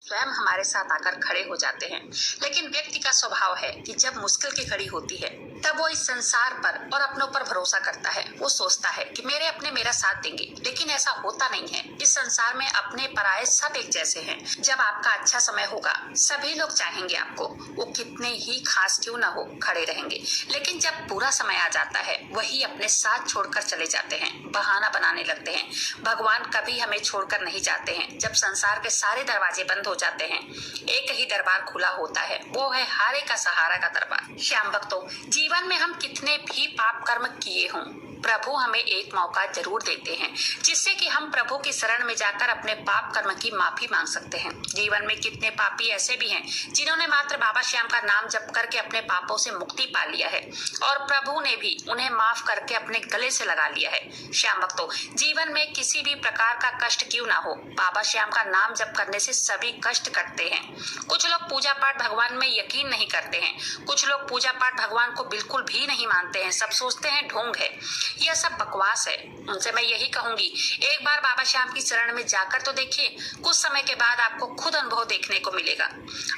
स्वयं हमारे साथ आकर खड़े हो जाते हैं। लेकिन व्यक्ति का स्वभाव है कि जब मुश्किल की घड़ी होती है तब वो इस संसार पर और अपनों पर भरोसा करता है। वो सोचता है कि मेरे अपने मेरा साथ देंगे, लेकिन ऐसा होता नहीं है। इस संसार में अपने पराये सब एक जैसे हैं। जब आपका अच्छा समय होगा सभी लोग चाहेंगे आपको, वो कितने ही खास क्यों ना हो खड़े रहेंगे। लेकिन जब बुरा समय आ जाता है वही अपने साथ छोड़कर चले जाते हैं, बहाना बनाने लगते हैं। भगवान कभी हमें छोड़कर नहीं जाते हैं। जब संसार के सारे दरवाजे बंद हो जाते हैं एक ही दरबार खुला होता है, वो है हारे का सहारा का दरबार। श्याम भक्तों, जीवन में हम कितने भी पाप कर्म किए हों, प्रभु हमें एक मौका जरूर देते हैं जिससे कि हम प्रभु की शरण में जाकर अपने पाप कर्म की माफी मांग सकते हैं। जीवन में कितने पापी ऐसे भी हैं जिन्होंने मात्र बाबा श्याम का नाम जप करके अपने पापों से मुक्ति पा लिया है और प्रभु ने भी उन्हें माफ करके अपने गले से लगा लिया है। श्याम भक्तों, जीवन में किसी भी प्रकार का कष्ट क्यों ना हो, बाबा श्याम का नाम जप करने से सभी कष्ट कटते हैं। कुछ लोग पूजा पाठ भगवान में यकीन नहीं करते हैं, कुछ लोग पूजा पाठ भगवान को बिल्कुल भी नहीं मानते हैं, सब सोचते हैं ढोंग है। यह सब बकवास है। उनसे मैं यही कहूंगी, एक बार बाबा श्याम की शरण में जाकर तो देखिए, कुछ समय के बाद आपको खुद अनुभव देखने को मिलेगा।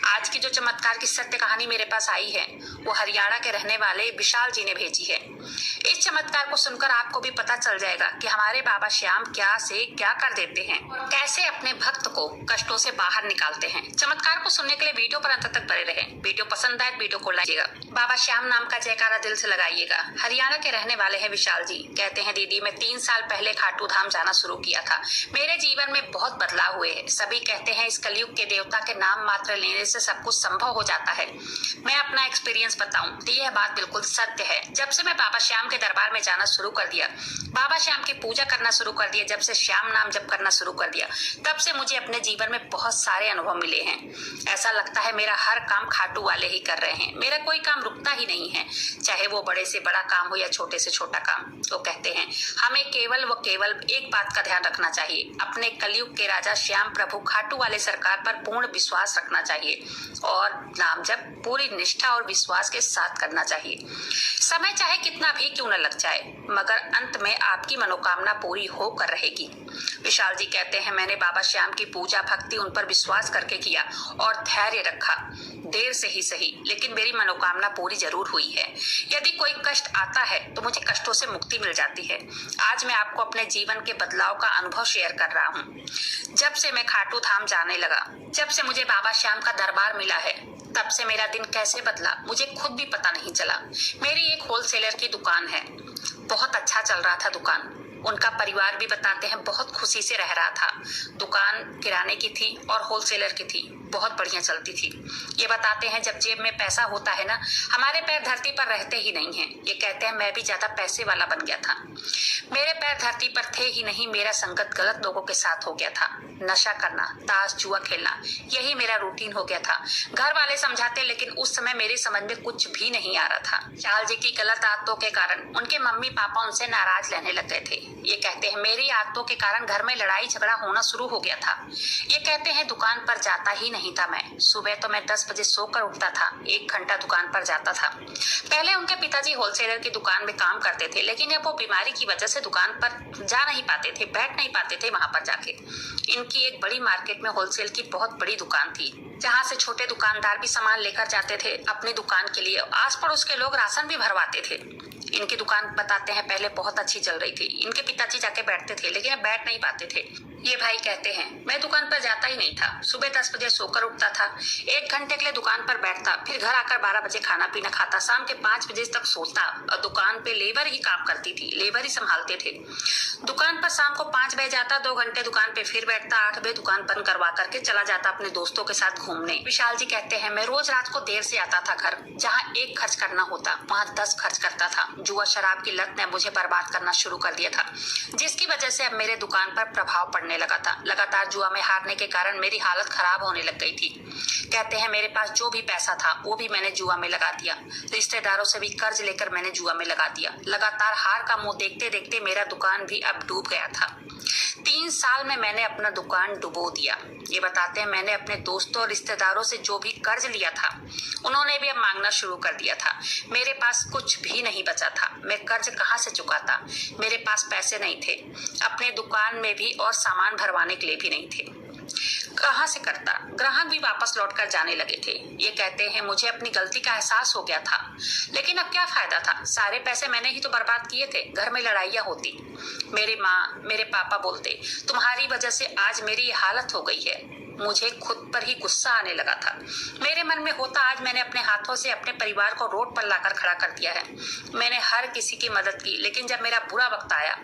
आज की जो चमत्कार की सत्य कहानी मेरे पास आई है वो हरियाणा के रहने वाले विशाल जी ने भेजी है। इस चमत्कार को सुनकर आपको भी पता चल जाएगा कि हमारे बाबा श्याम क्या से क्या कर देते हैं और कैसे अपने भक्त को कष्टों से बाहर निकालते हैं। चमत्कार को सुनने के लिए वीडियो पर अंत तक बने रहें। वीडियो पसंद आए वीडियो को लाइक, बाबा श्याम नाम का जयकारा दिल से लगाइएगा। हरियाणा के रहने वाले हैं विशाल जी। कहते हैं, दीदी मैं 3 साल पहले खाटू धाम जाना शुरू किया था। मेरे जीवन में बहुत बदलाव हुए हैं। सभी कहते हैं इस कलयुग के देवता के नाम मात्र लेने से सब कुछ संभव हो जाता है। मैं अपना एक्सपीरियंस बताऊं तो यह बात बिल्कुल सत्य है। जब से मैं बाबा श्याम के दरबार में जाना शुरू कर दिया, बाबा श्याम की पूजा करना शुरू कर दिया, जब से श्याम नाम जप करना शुरू कर दिया, तब से मुझे अपने जीवन में बहुत सारे अनुभव मिले हैं। ऐसा लगता है मेरा हर काम खाटू वाले ही कर रहे हैं। मेरा कोई काम रुकता ही नहीं है, चाहे वो बड़े से बड़ा काम हो या छोटे से छोटा काम। तो कहते हैं हमें केवल व केवल एक बात का ध्यान रखना चाहिए, अपने कलयुग के राजा श्याम प्रभु खाटू वाले सरकार पर पूर्ण विश्वास रखना चाहिए और नाम जप पूरी निष्ठा और विश्वास के साथ करना चाहिए। समय चाहे कितना भी क्यों न लग जाए, मगर अंत में आपकी मनोकामना पूरी होकर रहेगी। विशाल जी कहते हैं, मैंने बाबा श्याम की पूजा भक्ति उन पर विश्वास करके किया और धैर्य रखा। देर से ही सही, लेकिन मेरी मनोकामना पूरी जरूर हुई है। यदि कोई कष्ट आता है तो मुझे कष्टों से मुक्ति मिल जाती है। आज मैं आपको अपने जीवन के बदलाव का अनुभव शेयर कर रहा हूँ। जब से मैं खाटू धाम जाने लगा, जब से मुझे बाबा श्याम का दरबार मिला है, तब से मेरा दिन कैसे बदला मुझे खुद भी पता नहीं चला। मेरी एक होलसेलर की दुकान है, बहुत अच्छा चल रहा था दुकान। उनका परिवार भी बताते हैं बहुत खुशी से रह रहा था। दुकान किराने की थी और होलसेलर की थी, बहुत बढ़िया चलती थी। ये बताते हैं जब जेब में पैसा होता है ना, हमारे पैर धरती पर रहते ही नहीं हैं। ये कहते हैं मैं भी ज्यादा पैसे वाला बन गया था। मेरे पैर धरती पर थे ही नहीं, मेरा संगत गलत लोगों के साथ हो गया था। नशा करना, ताश जुआ खेलना, यही मेरा रूटीन हो गया था। घर वाले समझाते, लेकिन उस समय मेरी समझ में कुछ भी नहीं आ रहा था। चाल जी की गलत आदतों के कारण उनके मम्मी पापा उनसे नाराज रहने लग गए थे। ये कहते हैं मेरी आदतों के कारण घर में लड़ाई झगड़ा होना शुरू हो गया था। ये कहते हैं दुकान पर जाता ही नहीं था मैं। सुबह तो मैं 10 बजे सोकर उठता था, 1 घंटा दुकान पर जाता था। पहले उनके पिताजी होलसेलर की दुकान में काम करते थे, लेकिन अब वो बीमारी की वजह से दुकान पर जा नहीं पाते थे, बैठ नहीं पाते थे वहां पर जाके। इनकी एक बड़ी मार्केट में होलसेल की बहुत बड़ी दुकान थी, जहाँ से छोटे दुकानदार भी सामान लेकर जाते थे अपनी दुकान के लिए। आस पड़ोस के लोग राशन भी भरवाते थे। इनकी दुकान बताते हैं पहले बहुत अच्छी चल रही थी। इनके पिताजी जाके बैठते थे, लेकिन अब बैठ नहीं पाते थे। ये भाई कहते हैं मैं दुकान पर जाता ही नहीं था। सुबह 10 बजे सोकर उठता था, 1 घंटे के लिए दुकान पर बैठता, फिर घर आकर 12 बजे खाना पीना खाता, शाम के 5 बजे तक सोता और दुकान पे लेबर ही काम करती थी, लेबर ही संभालते थे। दुकान पर शाम को 5 बजे जाता, 2 घंटे दुकान पे फिर बैठता, 8 बजे दुकान बंद करवा करके चला जाता अपने दोस्तों के साथ घूमने। विशाल जी कहते हैं मैं रोज रात को देर से आता था घर, जहाँ 1 खर्च करना होता वहाँ 10 खर्च करता था। जुआ शराब की लत ने मुझे बर्बाद करना शुरू कर दिया था, जिसकी वजह से अब मेरे दुकान पर प्रभाव पड़ने लगा था। लगातार जुआ में हारने के कारण मेरी हालत खराब होने लग गई थी। कहते हैं मेरे पास जो भी पैसा था वो भी मैंने जुआ में लगा दिया। रिश्तेदारों से भी कर्ज लेकर मैंने जुआ में लगा दिया। लगातार हार का मुंह देखते देखते मेरा दुकान भी अब डूब गया था। 3 साल में मैंने अपना दुकान डुबो दिया। ये बताते हैं मैंने अपने दोस्तों और रिश्तेदारों से जो भी कर्ज लिया था उन्होंने भी अब मांगना शुरू कर दिया था। मेरे पास कुछ भी नहीं बचा था। मैं कर्ज कहाँ से चुकाता? मेरे पास पैसे नहीं थे, अपने दुकान में भी और सामान भरवाने के लिए भी नहीं थे। कहाँ से करता। ग्राहक भी वापस लौटकर जाने लगे थे। ये कहते हैं मुझे अपनी गलती का एहसास हो गया था, लेकिन अब क्या फायदा था, सारे पैसे मैंने ही तो बर्बाद किए थे। घर में लड़ाइयाँ होती, मेरी माँ मेरे पापा बोलते तुम्हारी वजह से आज मेरी ये हालत हो गई है। मुझे खुद पर ही गुस्सा आने लगा था। मेरे मन में होता आज मैंने अपने हाथों से अपने परिवार को रोड पर लाकर खड़ा कर दिया है। मैंने हर किसी की मदद की, लेकिन जब मेरा बुरा वक्त आया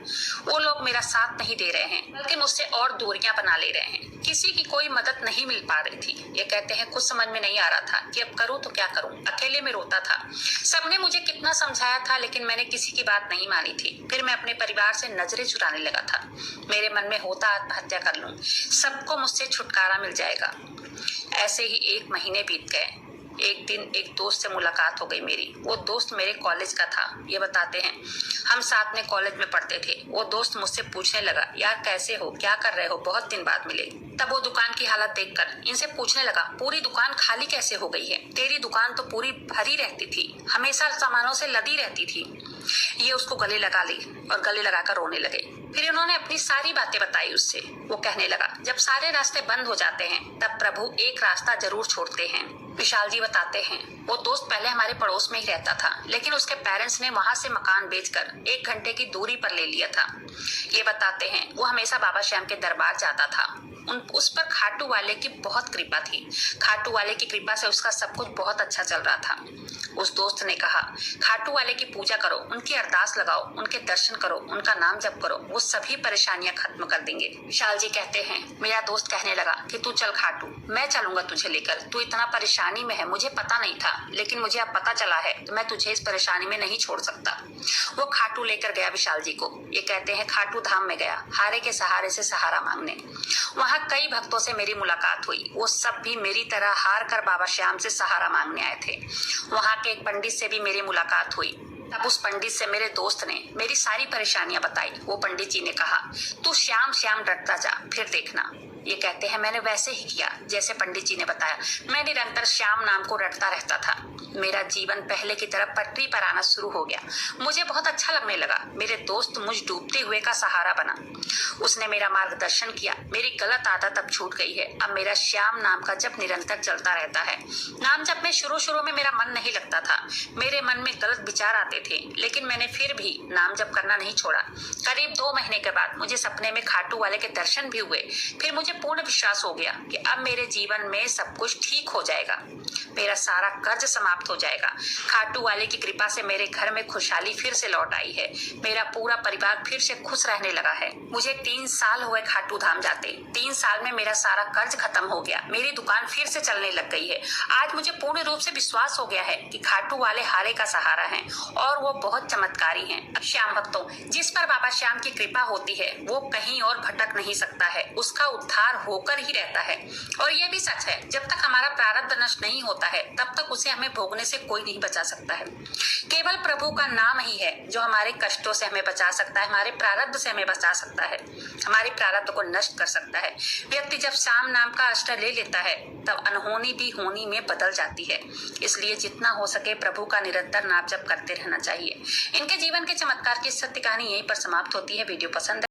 वो लोग मेरा साथ नहीं दे रहे हैं, बल्कि मुझसे और दूरियां बना ले रहे हैं। किसी की कोई मदद नहीं मिल पा रही थी। ये कहते हैं कुछ समझ में नहीं आ रहा था कि अब करूं तो क्या करूं। अकेले में रोता था। सबने मुझे कितना समझाया था, लेकिन मैंने किसी की बात नहीं मानी थी। फिर मैं अपने परिवार से नजरें चुराने लगा था। मेरे मन में होता आत्महत्या कर लूं, सबको मुझसे छुटकारा मिल जाएगा। ऐसे ही 1 महीने बीत गए। एक दिन एक दोस्त से मुलाकात हो गई मेरी। वो दोस्त मेरे कॉलेज का था। ये बताते हैं हम साथ में कॉलेज में पढ़ते थे। वो दोस्त मुझसे पूछने लगा, यार कैसे हो, क्या कर रहे हो, बहुत दिन बाद मिले। तब वो दुकान की हालत देखकर इनसे पूछने लगा, पूरी दुकान खाली कैसे हो गई है? तेरी दुकान तो पूरी भरी रहती थी, हमेशा सामानों से लदी रहती थी। ये उसको गले लगा ली और गले लगाकर रोने लगे। फिर उन्होंने अपनी सारी बातें बताई उससे। वो कहने लगा, जब सारे रास्ते बंद हो जाते हैं तब प्रभु एक रास्ता जरूर छोड़ते हैं। विशाल जी बताते हैं वो दोस्त पहले हमारे पड़ोस में ही रहता था, लेकिन उसके पेरेंट्स ने वहां से मकान बेचकर 1 घंटे की दूरी पर ले लिया था। ये बताते हैं वो हमेशा बाबा श्याम के दरबार जाता था। उस पर खाटू वाले की बहुत कृपा थी। खाटू वाले की कृपा से उसका सब कुछ बहुत अच्छा चल रहा था। उस दोस्त ने कहा, खाटू वाले की पूजा करो, उनकी अरदास लगाओ, उनके दर्शन करो, उनका नाम जप करो, वो सभी परेशानियां खत्म कर देंगे। विशाल जी कहते हैं मेरा दोस्त कहने लगा कि तू चल खाटू, मैं चलूंगा तुझे लेकर। तू इतना परेशानी में है, मुझे पता नहीं था, लेकिन मुझे अब पता चला है तो मैं तुझे इस परेशानी में नहीं छोड़ सकता। वो खाटू लेकर गया विशाल जी को। ये कहते हैं खाटू धाम में गया हारे के सहारे से सहारा मांगने। वहां कई भक्तों से मेरी मुलाकात हुई। वो सब भी मेरी तरह हार कर बाबा श्याम से सहारा मांगने आए थे। वहां के एक पंडित से भी मेरी मुलाकात हुई। तब उस पंडित से मेरे दोस्त ने मेरी सारी परेशानियां बताई। वो पंडित जी ने कहा, तू श्याम श्याम रटता जा, फिर देखना। ये कहते हैं मैंने वैसे ही किया जैसे पंडित जी ने बताया। मैं निरंतर श्याम नाम को रटता रहता था। मेरा जीवन पहले की तरफ पटरी पर आना शुरू हो गया। मुझे बहुत अच्छा लगने लगा। मेरे दोस्त मुझ डूबते हुए का सहारा बना। उसने मेरा मार्गदर्शन किया। मेरी गलत आदत अब छूट गई है। अब मेरा श्याम नाम का जप निरंतर चलता रहता है। नाम जप में शुरू में मेरा मन नहीं लगता था। मेरे मन में गलत विचार आते थे, लेकिन मैंने फिर भी नाम जप करना नहीं छोड़ा। करीब 2 महीने के बाद मुझे सपने में खाटू वाले के दर्शन भी हुए। फिर मुझे पूर्ण विश्वास हो गया कि अब मेरे जीवन में सब कुछ ठीक हो जाएगा। मेरा सारा कर्ज समाप्त हो जाएगा। खाटू वाले की कृपा से मेरे घर में खुशहाली फिर से लौट आई है। मेरा पूरा परिवार फिर से खुश रहने लगा है। मुझे 3 साल हुए खाटू धाम जाते। 3 साल में मेरा सारा कर्ज खत्म हो गया। मेरी दुकान फिर से चलने लग गई है। आज मुझे पूर्ण रूप से विश्वास हो गया है कि खाटू वाले हारे का सहारा हैं और वो बहुत चमत्कारी हैं। श्याम भक्तों, जिस पर बाबा श्याम की कृपा होती है वो कहीं और भटक नहीं सकता है। उसका उद्धार होकर ही रहता है। और ये भी सच है, जब तक हमारा प्रारब्ध नष्ट नहीं होता है तब तक उसे हमें भोगने से कोई नहीं बचा सकता है। केवल प्रभु का नाम ही है जो हमारे कष्टों से हमें बचा सकता है, हमारे प्रारब्ध से हमें बचा सकता है, हमारे प्रारब्ध को नष्ट कर सकता है। व्यक्ति जब श्याम नाम का आश्रय ले लेता है तब अनहोनी भी होनी में बदल जाती है। इसलिए जितना हो सके प्रभु का निरंतर नाम जप करते रहना चाहिए। इनके जीवन के चमत्कार की सत्य कहानी यहीं पर समाप्त होती है। वीडियो पसंद